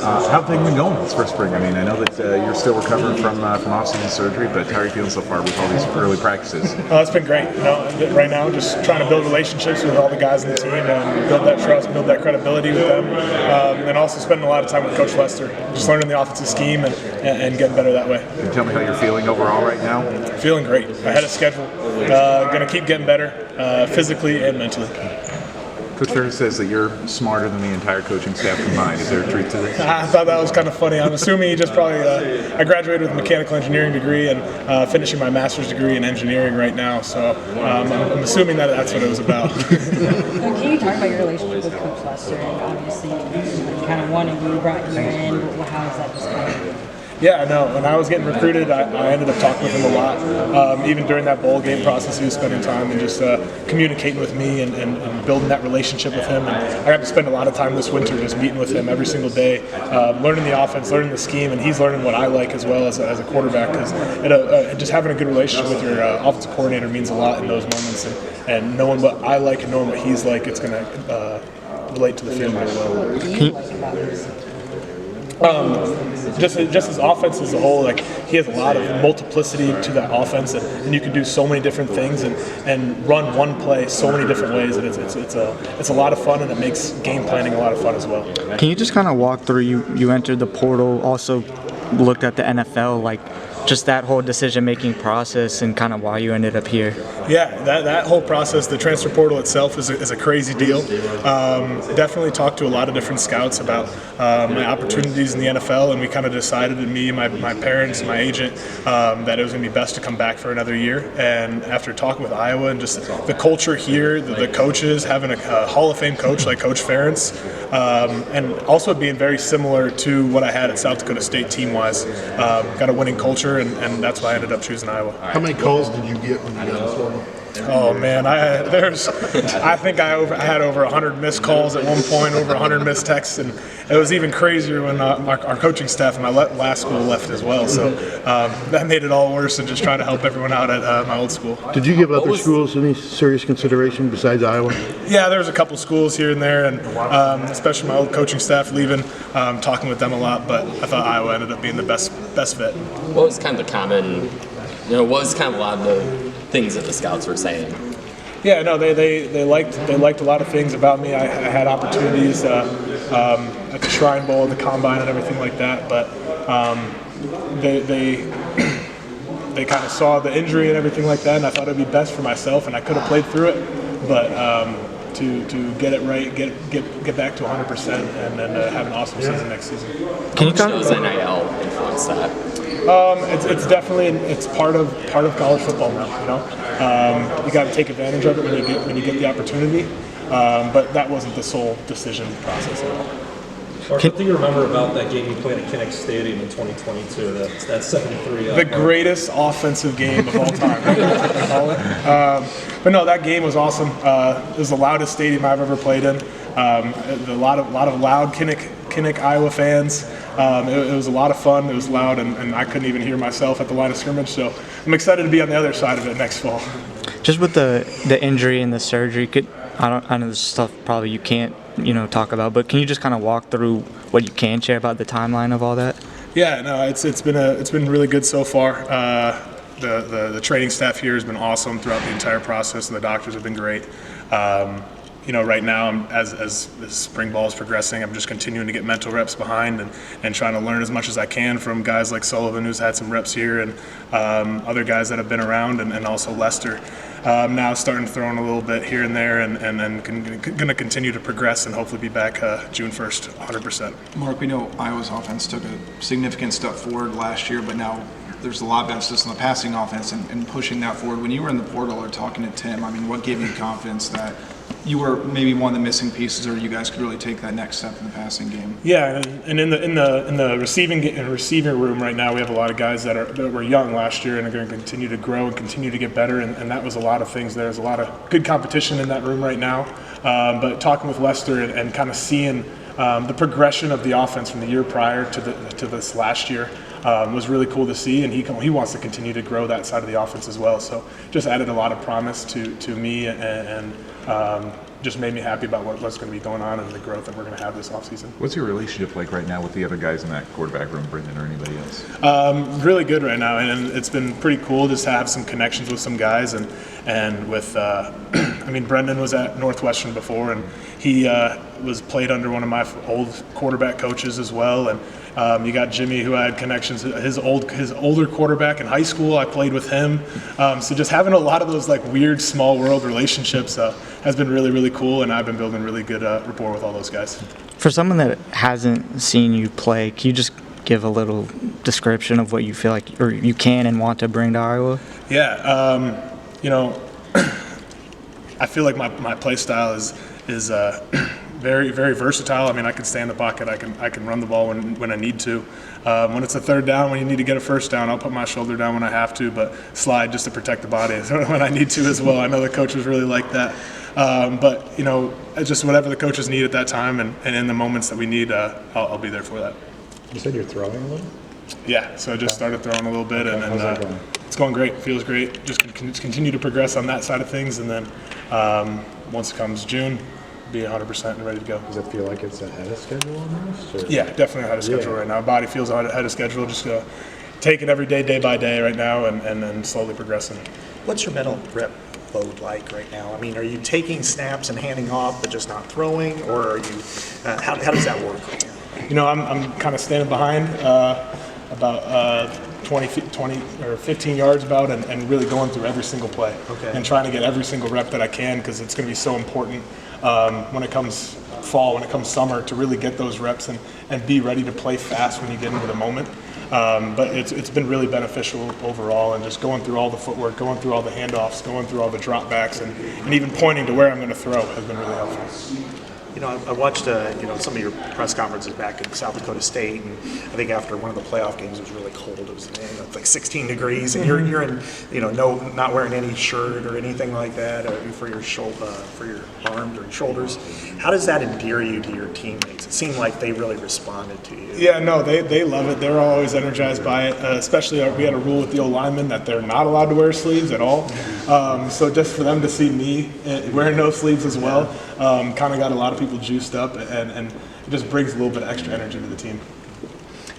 How have things been going this first spring? I mean, I know that you're still recovering from off-season surgery, but how are you feeling so far with all these early practices? It's been great. Right now, just trying to build relationships with all the guys in the team and build that trust, build that credibility with them, and also spending a lot of time with Coach Lester, just learning the offensive scheme and getting better that way. Can you tell me how you're feeling overall right now? Feeling great. Ahead of schedule. Going to keep getting better physically and mentally. Coach Ferris says that you're smarter than the entire coaching staff combined. Is there a truth to this? I thought that was kind of funny. I'm assuming he just probably I graduated with a mechanical engineering degree and finishing my master's degree in engineering right now. So I'm assuming that that's what it was about. Can you talk about your relationship with Coach Lester? And obviously, kind of wanted you, brought you in. How is that discovered? Yeah, no. When I was getting recruited, I ended up talking with him a lot. Even during that bowl game process, he was spending time and just communicating with me and building that relationship with him. And I got to spend a lot of time this winter just meeting with him every single day, learning the offense, learning the scheme, and he's learning what I like as well as a quarterback. Because just having a good relationship with your offensive coordinator means a lot in those moments. And knowing what I like and knowing what he's like, it's going to relate to the field really well. What do you like about this? Just his offense as a whole, like he has a lot of multiplicity to that offense, and you can do so many different things and run one play so many different ways, and it's a lot of fun, and it makes game planning a lot of fun as well. Can you just kind of walk through? You entered the portal, also looked at the NFL, like just that whole decision-making process and kind of why you ended up here. Yeah, that whole process, the transfer portal itself is a crazy deal. Definitely talked to a lot of different scouts about my opportunities in the NFL, and we kind of decided, me, my parents, my agent, that it was going to be best to come back for another year. And after talking with Iowa and just the culture here, the coaches, having a Hall of Fame coach like Coach Ferentz, and also being very similar to what I had at South Dakota State team-wise. Got a winning culture, and that's why I ended up choosing Iowa. How many calls did you get when you got the portal? Oh man, I think I had over 100 missed calls at one point, over 100 missed texts, and it was even crazier when our coaching staff in my last school left as well. So that made it all worse than just trying to help everyone out at my old school. Did you give other schools any serious consideration besides Iowa? Yeah, there was a couple schools here and there, and especially my old coaching staff leaving, talking with them a lot. But I thought Iowa ended up being the best fit. What was kind of the common, what was kind of a lot of the things that the scouts were saying? Yeah, no, they liked a lot of things about me. I had opportunities at the Shrine Bowl, the Combine, and everything like that. But they kind of saw the injury and everything like that, and I thought it'd be best for myself, and I could have played through it, but to get it right, get back to 100%, and then have an awesome season next season. How much does NIL influence that? It's definitely part of college football now. You got to take advantage of it when you get the opportunity. But that wasn't the sole decision process at all. Mark, what do you remember about that game you played at Kinnick Stadium in 2022? That 7-3. The greatest offensive game of all time. I call it. But no, that game was awesome. It was the loudest stadium I've ever played in. A lot of loud Kinnick, Iowa fans. It was a lot of fun. It was loud, and I couldn't even hear myself at the line of scrimmage. So I'm excited to be on the other side of it next fall. Just with the injury and the surgery, I know this stuff probably you can't talk about, but can you just kind of walk through what you can share about the timeline of all that? Yeah, no, it's been really good so far. The training staff here has been awesome throughout the entire process, and the doctors have been great. Right now, as the spring ball is progressing, I'm just continuing to get mental reps behind and trying to learn as much as I can from guys like Sullivan, who's had some reps here, and other guys that have been around, and also Lester. Now starting to throw in a little bit here and there, and then going to continue to progress and hopefully be back June 1st, 100%. Mark, we know Iowa's offense took a significant step forward last year, but now there's a lot of emphasis on the passing offense and pushing that forward. When you were in the portal or talking to Tim, what gave you confidence that you were maybe one of the missing pieces, or you guys could really take that next step in the passing game? Yeah, and in the receiving room right now, we have a lot of guys that were young last year and are going to continue to grow and continue to get better, and that was a lot of things. There's a lot of good competition in that room right now. But talking with Lester and kind of seeing the progression of the offense from the year prior to this last year was really cool to see, and he wants to continue to grow that side of the offense as well. So just added a lot of promise to me and just made me happy about what's going to be going on and the growth that we're going to have this offseason. What's your relationship like right now with the other guys in that quarterback room, Brendan or anybody else? Really good right now, and it's been pretty cool just to have some connections with some guys, and with I mean, Brendan was at Northwestern before, and he was played under one of my old quarterback coaches as well, and you got Jimmy, who I had connections. His older quarterback in high school, I played with him. So just having a lot of those like weird small world relationships has been really, really cool, and I've been building really good rapport with all those guys. For someone that hasn't seen you play, can you just give a little description of what you feel like or you can and want to bring to Iowa? Yeah, I feel like my play style is very, very versatile. I mean, I can stay in the pocket. I can run the ball when I need to. When it's a third down, when you need to get a first down, I'll put my shoulder down when I have to, but slide just to protect the body when I need to as well. I know the coaches really like that. But just whatever the coaches need at that time, and in the moments that we need, I'll be there for that. You said you're throwing a little? Yeah, so I just started throwing a little bit, Okay, and how's that going? it's going great. Feels great. Just continue to progress on that side of things, and then once it comes June, be 100% and ready to go. Does it feel like it's ahead of schedule almost? Or? Yeah, definitely ahead of schedule right now. Body feels ahead of schedule. Just take it every day, day by day right now, and then slowly progressing. What's your mental rep load like right now? I mean, are you taking snaps and handing off but just not throwing, or are you? How does that work right now? I'm kind of standing behind about 20 or 15 yards about, and really going through every single play, and trying to get every single rep that I can, because it's going to be so important when it comes fall, when it comes summer, to really get those reps and be ready to play fast when you get into the moment. But it's been really beneficial overall, and just going through all the footwork, going through all the handoffs, going through all the dropbacks, and even pointing to where I'm going to throw has been really helpful. I watched some of your press conferences back in South Dakota State, and I think after one of the playoff games, it was really cold. It was like 16 degrees, and you're in not wearing any shirt or anything like that for your arms or your shoulders. How does that endear you to your teammates? It seemed like they really responded to you. Yeah, no, they love it. They're always energized by it. Especially we had a rule with the O-linemen that they're not allowed to wear sleeves at all. So just for them to see me wearing no sleeves as well, kind of got a lot of people juiced up, and it just brings a little bit of extra energy to the team.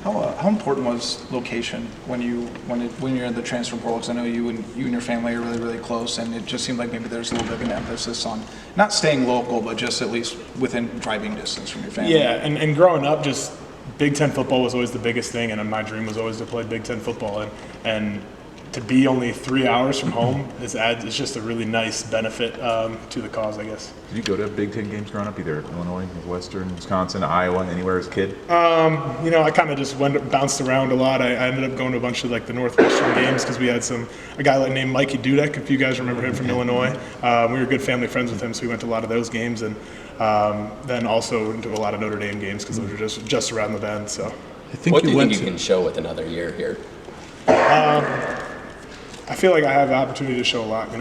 How important was location when you're in the transfer portal? Because I know you and your family are really, really close, and it just seemed like maybe there's a little bit of an emphasis on not staying local, but just at least within driving distance from your family. Yeah, and growing up, just Big Ten football was always the biggest thing, and my dream was always to play Big Ten football, and to be only 3 hours from home is just a really nice benefit to the cause, I guess. Did you go to Big Ten games growing up, either Illinois, Western, Wisconsin, Iowa, anywhere as a kid? I kind of just bounced around a lot. I ended up going to a bunch of like the Northwestern games, because we had a guy named Mikey Dudek, if you guys remember him, from Illinois. We were good family friends with him, so we went to a lot of those games, and then also into a lot of Notre Dame games, because those were just around the bend. So, What do you think you can show with another year here? I feel like I have the opportunity to show a lot,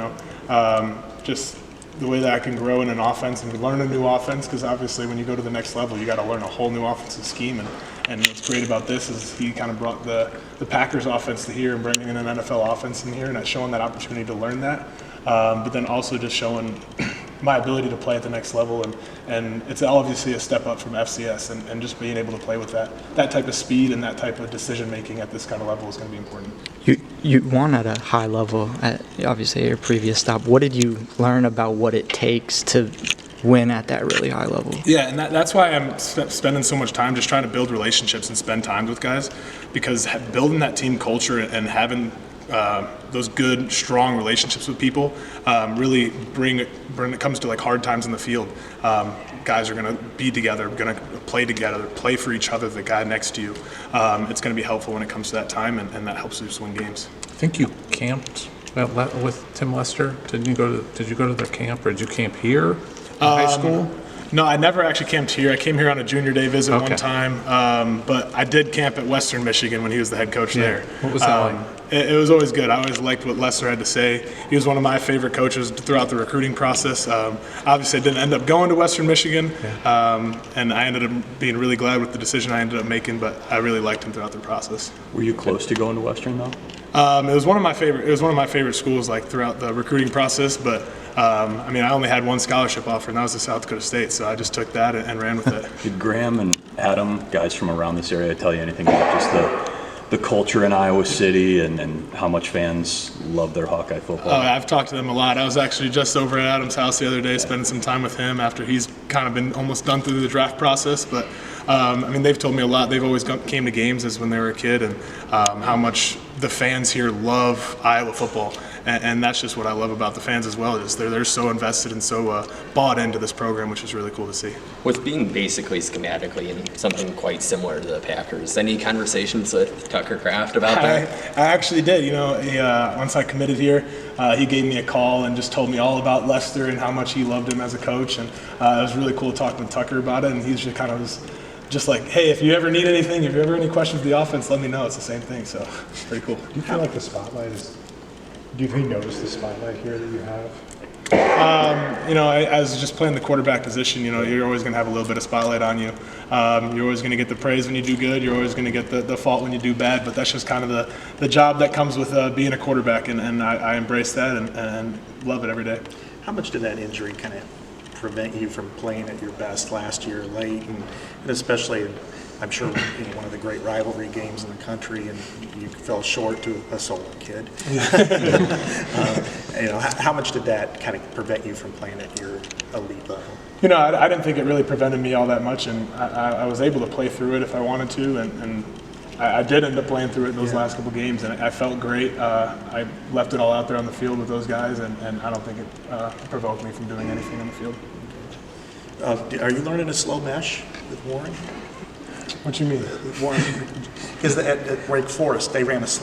just the way that I can grow in an offense and learn a new offense, because obviously when you go to the next level, you got to learn a whole new offensive scheme. And what's great about this is he kind of brought the Packers offense to here and bringing in an NFL offense in here, and showing that opportunity to learn that. But then also just showing my ability to play at the next level, and it's obviously a step up from FCS, and just being able to play with that type of speed and that type of decision making at this kind of level is going to be important. You won at a high level at obviously your previous stop. What did you learn about what it takes to win at that really high level? Yeah, and that's why I'm spending so much time just trying to build relationships and spend time with guys, because building that team culture and having those good, strong relationships with people really bring when it comes to like hard times in the field. Guys are going to be together, going to play together, play for each other, the guy next to you. It's going to be helpful when it comes to that time, and that helps us win games. I think you camped with Tim Lester. Did you go to their camp, or did you camp here in high school? No, I never actually camped here. I came here on a junior day visit one time, but I did camp at Western Michigan when he was the head coach there. What was that like? It was always good. I always liked what Lester had to say. He was one of my favorite coaches throughout the recruiting process. Obviously, I didn't end up going to Western Michigan, and I ended up being really glad with the decision I ended up making, but I really liked him throughout the process. Were you close to going to Western, though? It was one of my favorite schools, like throughout the recruiting process, but I mean, I only had one scholarship offer, and that was to South Dakota State, so I just took that and ran with it. Did Graham and Adam, guys from around this area, tell you anything about just the culture in Iowa City and how much fans love their Hawkeye football? I've talked to them a lot. I was actually just over at Adam's house the other day, spending some time with him after he's kind of been almost done through the draft process. But I mean, they've told me a lot. They've always came to games as when they were a kid, and how much the fans here love Iowa football. And that's just what I love about the fans as well. Is they're so invested and so bought into this program, which is really cool to see. With being basically schematically in something quite similar to the Packers, any conversations with Tucker Kraft about that? I actually did. You know, once I committed here, he gave me a call and just told me all about Lester and how much he loved him as a coach. And it was really cool talking with Tucker about it. And he's just kind of just like, hey, if you ever need anything, if you ever have any questions with the offense, let me know. It's the same thing. So it's pretty cool. Do you feel like the spotlight is? Do you notice the spotlight here that you have? You know, as just playing the quarterback position, you know, you're always going to have a little bit of spotlight on you. You're always going to get the praise when you do good. You're always going to get the fault when you do bad. But that's just kind of the job that comes with being a quarterback, and I embrace that and love it every day. How much did that injury kind of prevent you from playing at your best last year late, and especially, I'm sure, in one of the great rivalry games in the country, and you fell short to a solo kid. You know, how much did that kind of prevent you from playing at your elite level? You know, I didn't think it really prevented me all that much, and I was able to play through it if I wanted to, and I did end up playing through it those last couple games, and I felt great. I left it all out there on the field with those guys, and I don't think it provoked me from doing anything on the field. Are you learning a slow mesh with Warren? What you mean? Because at Wake Forest, they ran a slow